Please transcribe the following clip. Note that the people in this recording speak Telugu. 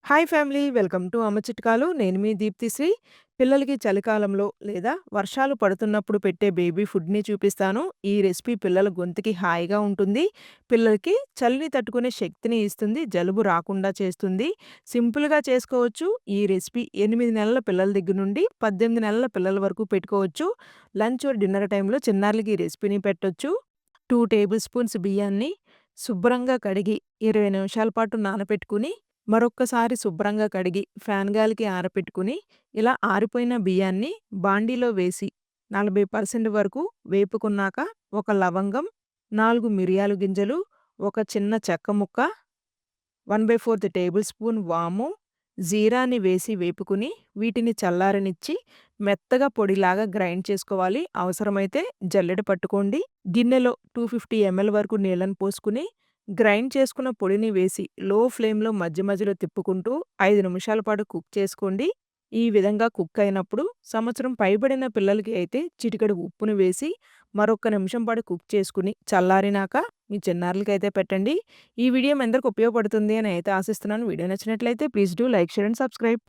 హాయ్ ఫ్యామిలీ వెల్కమ్ టు అమ్మ చిట్కాలు. నేను మీ దీప్తిశ్రీ. పిల్లలకి చలికాలంలో లేదా వర్షాలు పడుతున్నప్పుడు పెట్టే బేబీ ఫుడ్‌ని చూపిస్తాను. ఈ రెసిపీ పిల్లల గొంతుకి హాయిగా ఉంటుంది. పిల్లలకి చలిని తట్టుకునే శక్తిని ఇస్తుంది. జలుబు రాకుండా చేస్తుంది. సింపుల్‌గా చేసుకోవచ్చు. ఈ రెసిపీ 8 నెలల పిల్లల దగ్గర నుండి 18 నెలల పిల్లల వరకు పెట్టుకోవచ్చు. లంచ్ ఆర్ డిన్నర్ టైమ్‌లో చిన్నారులకి ఈ రెసిపీని పెట్టొచ్చు. 2 టేబుల్ స్పూన్స్ బియ్యాన్ని శుభ్రంగా కడిగి 20 నిమిషాల పాటు నానబెట్టుకుని మరొక్కసారి శుభ్రంగా కడిగి ఫ్యాన్ గాలికి ఆరపెట్టుకుని, ఇలా ఆరిపోయిన బియ్యాన్ని బాండీలో వేసి 40% వరకు వేపుకున్నాక, ఒక లవంగం, 4 మిరియాలు గింజలు, ఒక చిన్న చెక్క ముక్క, 1/4 టేబుల్ స్పూన్ వాము, జీరాని వేసి వేపుకుని, వీటిని చల్లారనిచ్చి మెత్తగా పొడిలాగా గ్రైండ్ చేసుకోవాలి. అవసరమైతే జల్లెడ పట్టుకోండి. గిన్నెలో 250 ఎంఎల్ వరకు నీళ్ళని పోసుకుని గ్రైండ్ చేసుకున్న పొడిని వేసి లో ఫ్లేమ్‌లో మధ్య మధ్యలో తిప్పుకుంటూ 5 నిమిషాల పాటు కుక్ చేసుకోండి. ఈ విధంగా కుక్ అయినప్పుడు సంవత్సరం పైబడిన పిల్లలకి అయితే చిటికెడు ఉప్పుని వేసి మరొక్క నిమిషం పాటు కుక్ చేసుకుని చల్లారినాక మీ చిన్నారులకైతే పెట్టండి. ఈ వీడియో మీ అందరికి ఉపయోగపడుతుంది అని అయితే ఆశిస్తున్నాను. వీడియో నచ్చినట్లయితే please do like, share and subscribe.